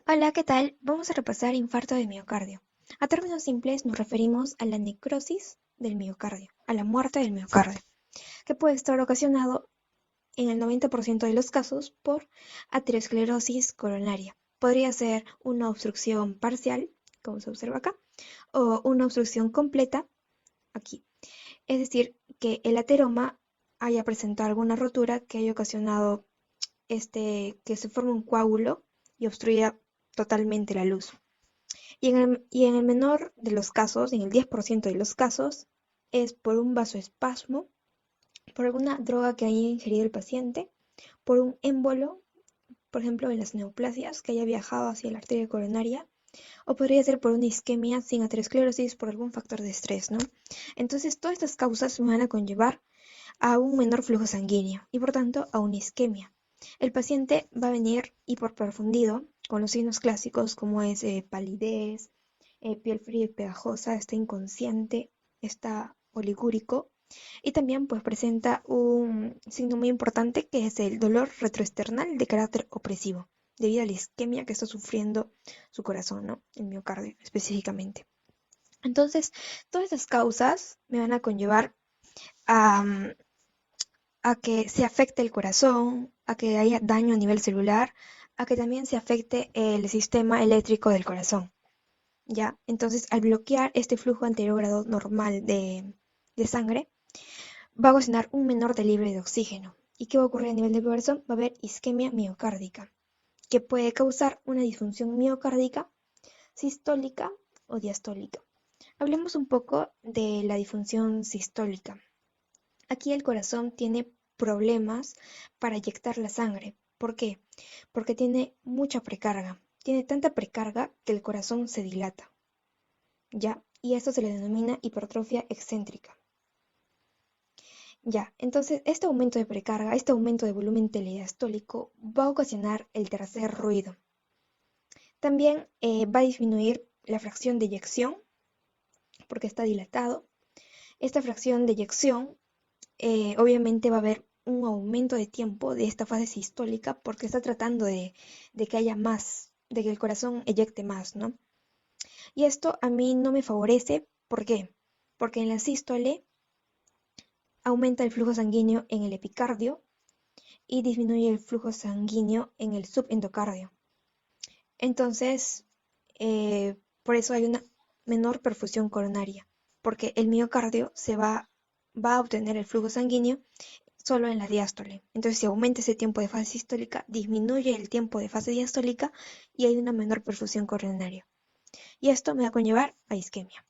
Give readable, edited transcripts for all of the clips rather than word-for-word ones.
Hola, ¿qué tal? Vamos a repasar infarto de miocardio. A términos simples nos referimos a la necrosis del miocardio, a la muerte del miocardio, que puede estar ocasionado en el 90% de los casos por aterosclerosis coronaria. Podría ser una obstrucción parcial, como se observa acá, o una obstrucción completa aquí. Es decir, que el ateroma haya presentado alguna rotura que haya ocasionado que se forme un coágulo y obstruya totalmente la luz. Y en el menor de los casos, en el 10% de los casos, es por un vasoespasmo, por alguna droga que haya ingerido el paciente, por un émbolo, por ejemplo, en las neoplasias, que haya viajado hacia la arteria coronaria, o podría ser por una isquemia sin aterosclerosis por algún factor de estrés, ¿no? Entonces, todas estas causas van a conllevar a un menor flujo sanguíneo y por tanto a una isquemia. El paciente va a venir hiperperfundido con los signos clásicos como es palidez, piel fría y pegajosa, está inconsciente, está oligúrico y también pues presenta un signo muy importante que es el dolor retroesternal de carácter opresivo debido a la isquemia que está sufriendo su corazón, ¿no? El miocardio específicamente. Entonces, todas estas causas me van a conllevar a, a que se afecte el corazón, a que haya daño a nivel celular, a que también se afecte el sistema eléctrico del corazón. ¿Ya? Entonces, al bloquear este flujo anterogrado normal de sangre, va a ocasionar un menor delivery de oxígeno. ¿Y qué va a ocurrir a nivel del corazón? Va a haber isquemia miocárdica, que puede causar una disfunción miocárdica sistólica o diastólica. Hablemos un poco de la disfunción sistólica. Aquí el corazón tiene problemas para eyectar la sangre. ¿Por qué? Porque tiene mucha precarga. Tiene tanta precarga que el corazón se dilata, ¿ya? Y esto se le denomina hipertrofia excéntrica. Ya, entonces este aumento de precarga, este aumento de volumen telediastólico va a ocasionar el tercer ruido. También va a disminuir la fracción de eyección porque está dilatado. Esta fracción de eyección obviamente va a haber un aumento de tiempo de esta fase sistólica porque está tratando de que haya más, de que el corazón eyecte más, ¿no? Y esto a mí no me favorece, ¿por qué? Porque en la sístole aumenta el flujo sanguíneo en el epicardio y disminuye el flujo sanguíneo en el subendocardio. Entonces, por eso hay una menor perfusión coronaria, porque el miocardio va a obtener el flujo sanguíneo solo en la diástole. Entonces, si aumenta ese tiempo de fase sistólica, disminuye el tiempo de fase diastólica y hay una menor perfusión coronaria. Y esto me va a conllevar a isquemia.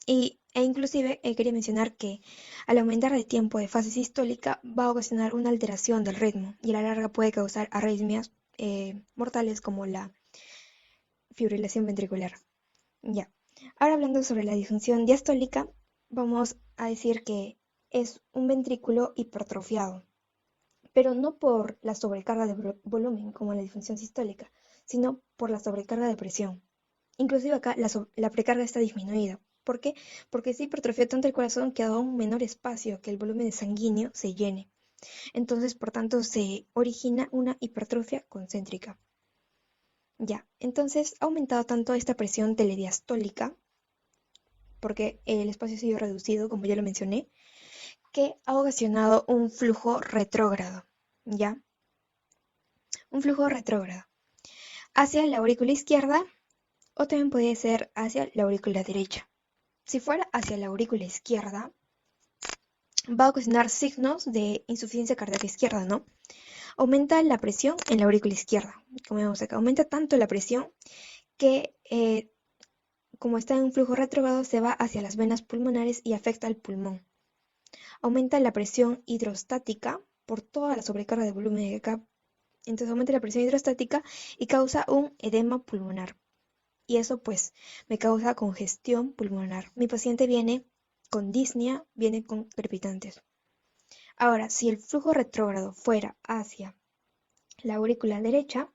E inclusive quería mencionar que al aumentar el tiempo de fase sistólica va a ocasionar una alteración del ritmo y a la larga puede causar arritmias mortales como la fibrilación ventricular. Ya. Ahora hablando sobre la disfunción diastólica, vamos a decir que es un ventrículo hipertrofiado, pero no por la sobrecarga de volumen como en la disfunción sistólica, sino por la sobrecarga de presión. Inclusive acá la precarga está disminuida. ¿Por qué? Porque se hipertrofió tanto el corazón que ha dado un menor espacio que el volumen sanguíneo se llene. Entonces, por tanto, se origina una hipertrofia concéntrica. Ya, entonces ha aumentado tanto esta presión telediastólica, porque el espacio ha sido reducido, como ya lo mencioné, que ha ocasionado un flujo retrógrado. ¿Ya? Un flujo retrógrado hacia la aurícula izquierda o también puede ser hacia la aurícula derecha. Si fuera hacia la aurícula izquierda, va a ocasionar signos de insuficiencia cardíaca izquierda, ¿no? Aumenta la presión en la aurícula izquierda, como vemos acá, aumenta tanto la presión que como está en un flujo retrógrado se va hacia las venas pulmonares y afecta al pulmón. Aumenta la presión hidrostática por toda la sobrecarga de volumen de acá. Entonces aumenta la presión hidrostática y causa un edema pulmonar. Y eso pues me causa congestión pulmonar. Mi paciente viene con disnea, viene con crepitantes. Ahora, si el flujo retrógrado fuera hacia la aurícula derecha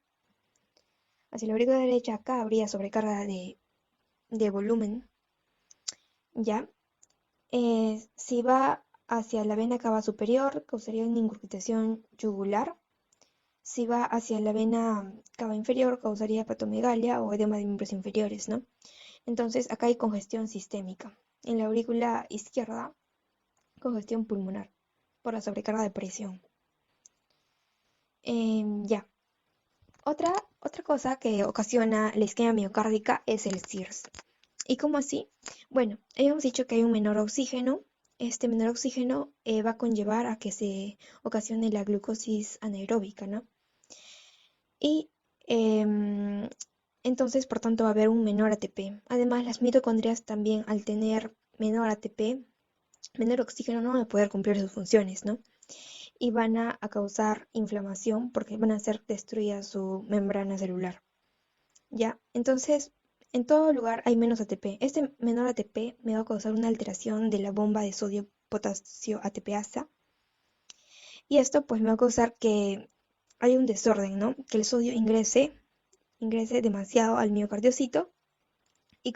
acá habría sobrecarga de volumen, ¿ya? Si va hacia la vena cava superior, causaría una incrustación yugular Si va hacia la vena cava inferior, causaría hepatomegalia o edema de miembros inferiores, ¿no? Entonces, acá hay congestión sistémica. En la aurícula izquierda, congestión pulmonar por la sobrecarga de presión. Ya. Otra cosa que ocasiona la isquemia miocárdica es el CIRS. ¿Y cómo así? Bueno, habíamos dicho que hay un menor oxígeno. Este menor oxígeno va a conllevar a que se ocasione la glucosis anaeróbica, ¿no? Y entonces, por tanto, va a haber un menor ATP. Además, las mitocondrias también, al tener menor ATP, menor oxígeno, no van a poder cumplir sus funciones, ¿no? Y van a causar inflamación porque van a hacer destruida su membrana celular. ¿Ya? Entonces, en todo lugar hay menos ATP. Este menor ATP me va a causar una alteración de la bomba de sodio-potasio ATPasa. Y esto pues me va a causar que haya un desorden, ¿no? Que el sodio ingrese demasiado al miocardiocito y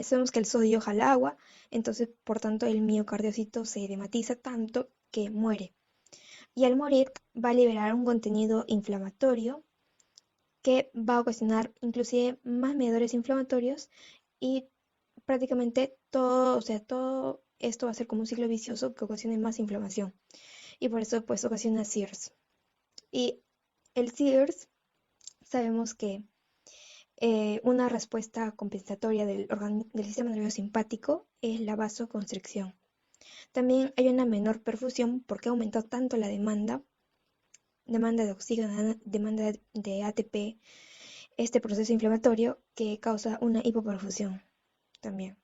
sabemos que el sodio jala agua, entonces por tanto el miocardiocito se edematiza tanto que muere. Y al morir va a liberar un contenido inflamatorio que va a ocasionar inclusive más mediadores inflamatorios y prácticamente todo, o sea, todo esto va a ser como un ciclo vicioso que ocasione más inflamación y por eso pues ocasiona CIRS. Y el CIRS sabemos que una respuesta compensatoria del sistema nervioso simpático es la vasoconstricción. También hay una menor perfusión porque ha aumentado tanto la demanda de oxígeno, demanda de ATP, este proceso inflamatorio que causa una hipoperfusión también.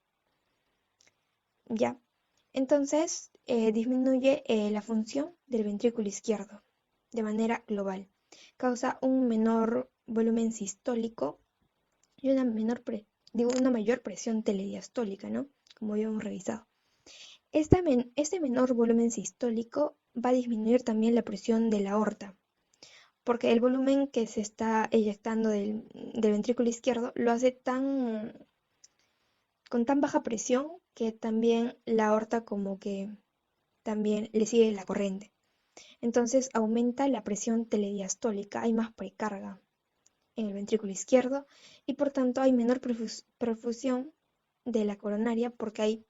Ya. Entonces, disminuye la función del ventrículo izquierdo de manera global. Causa un menor volumen sistólico y una mayor presión telediastólica, ¿no? Como habíamos revisado. Este menor volumen sistólico va a disminuir también la presión de la aorta, porque el volumen que se está eyectando del ventrículo izquierdo lo hace con tan baja presión que también la aorta como que también le sigue la corriente. Entonces aumenta la presión telediastólica, hay más precarga en el ventrículo izquierdo y por tanto hay menor perfusión de la coronaria porque hay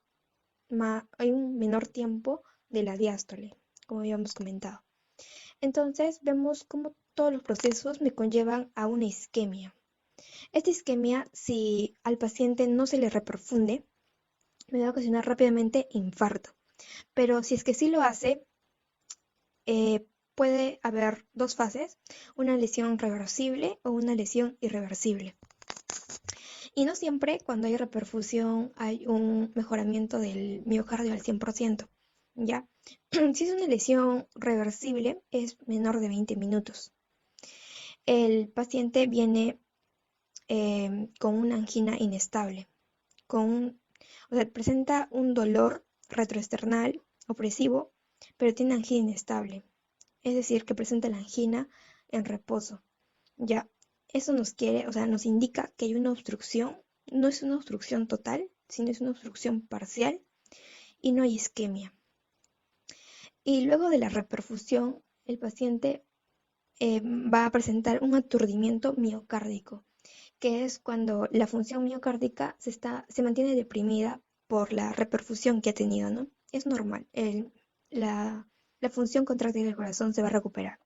un menor tiempo de la diástole, como habíamos comentado. Entonces vemos cómo todos los procesos me conllevan a una isquemia. Esta isquemia, si al paciente no se le reperfunde, me va a ocasionar rápidamente infarto. Pero si es que sí lo hace, puede haber dos fases, una lesión reversible o una lesión irreversible. Y no siempre cuando hay reperfusión hay un mejoramiento del miocardio al 100%, ¿ya? Si es una lesión reversible, es menor de 20 minutos. El paciente viene con una angina inestable, o sea, presenta un dolor retroesternal opresivo, pero tiene angina inestable. Es decir, que presenta la angina en reposo. Ya, eso nos indica que hay una obstrucción, no es una obstrucción total, sino es una obstrucción parcial y no hay isquemia. Y luego de la reperfusión, el paciente va a presentar un aturdimiento miocárdico, que es cuando la función miocárdica se mantiene deprimida por la reperfusión que ha tenido, ¿no? Es normal, la, la función contráctil del corazón se va a recuperar.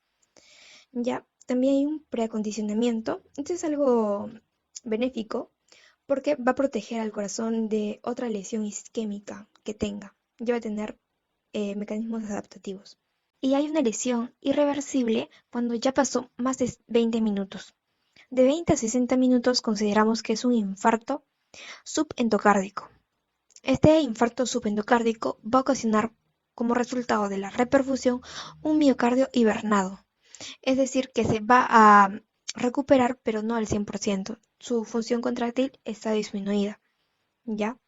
Ya, también hay un preacondicionamiento. Esto es algo benéfico porque va a proteger al corazón de otra lesión isquémica que tenga. Ya va a tener mecanismos adaptativos. Y hay una lesión irreversible cuando ya pasó más de 20 minutos. De 20 a 60 minutos consideramos que es un infarto subendocárdico. Este infarto subendocárdico va a ocasionar como resultado de la reperfusión un miocardio hibernado. Es decir, que se va a recuperar, pero no al 100%. Su función contráctil está disminuida, ¿ya?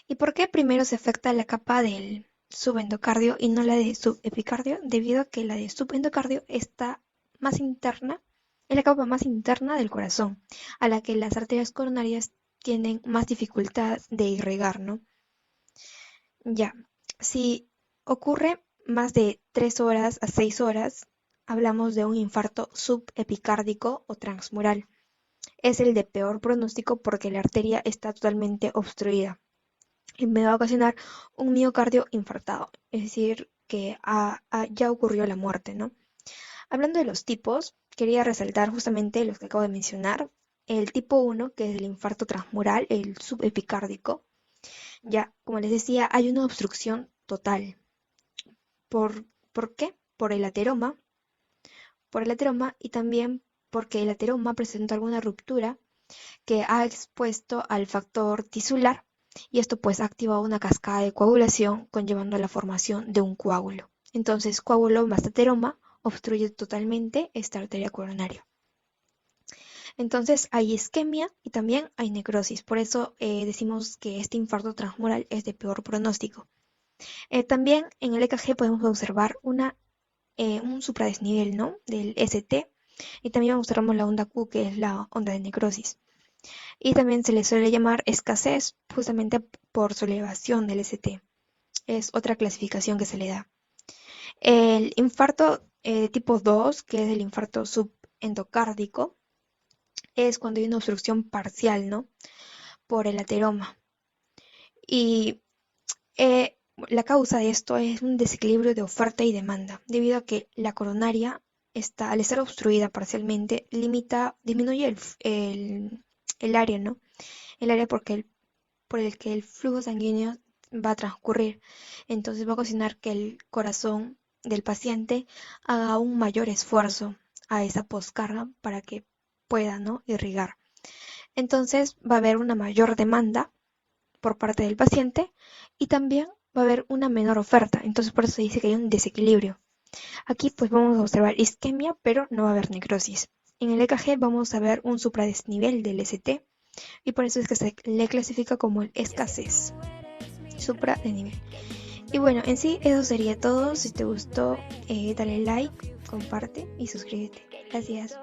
¿Y por qué primero se afecta la capa del subendocardio y no la de subepicardio? Debido a que la de subendocardio está más interna, es la capa más interna del corazón, a la que las arterias coronarias tienen más dificultad de irrigar, ¿no? Ya, si ocurre más de 3 horas a 6 horas, hablamos de un infarto subepicárdico o transmural. Es el de peor pronóstico porque la arteria está totalmente obstruida y me va a ocasionar un miocardio infartado, es decir, que ya ocurrió la muerte, ¿no? Hablando de los tipos, quería resaltar justamente los que acabo de mencionar. El tipo 1, que es el infarto transmural, el subepicárdico. Ya, como les decía, hay una obstrucción total. ¿Por qué? Por el ateroma y también porque el ateroma presenta alguna ruptura que ha expuesto al factor tisular y esto pues ha activado una cascada de coagulación conllevando a la formación de un coágulo. Entonces, coágulo más ateroma obstruye totalmente esta arteria coronaria. Entonces hay isquemia y también hay necrosis, por eso decimos que este infarto transmural es de peor pronóstico. También en el EKG podemos observar un supradesnivel, ¿no?, del ST, y también observamos la onda Q, que es la onda de necrosis. Y también se le suele llamar escasez justamente por su elevación del ST. Es otra clasificación que se le da. El infarto tipo 2, que es el infarto subendocárdico, es cuando hay una obstrucción parcial, ¿no?, por el ateroma. Y la causa de esto es un desequilibrio de oferta y demanda, debido a que la coronaria al estar obstruida parcialmente, disminuye el área, ¿no? El área por el que el flujo sanguíneo va a transcurrir. Entonces va a ocasionar que el corazón del paciente haga un mayor esfuerzo a esa poscarga para que pueda, ¿no?, irrigar. Entonces va a haber una mayor demanda por parte del paciente y también va a haber una menor oferta. Entonces por eso se dice que hay un desequilibrio. Aquí pues vamos a observar isquemia, pero no va a haber necrosis. En el EKG vamos a ver un supradesnivel del ST y por eso es que se le clasifica como el escasez supradesnivel. Y bueno, en sí eso sería todo. Si te gustó, dale like, comparte y suscríbete. Gracias.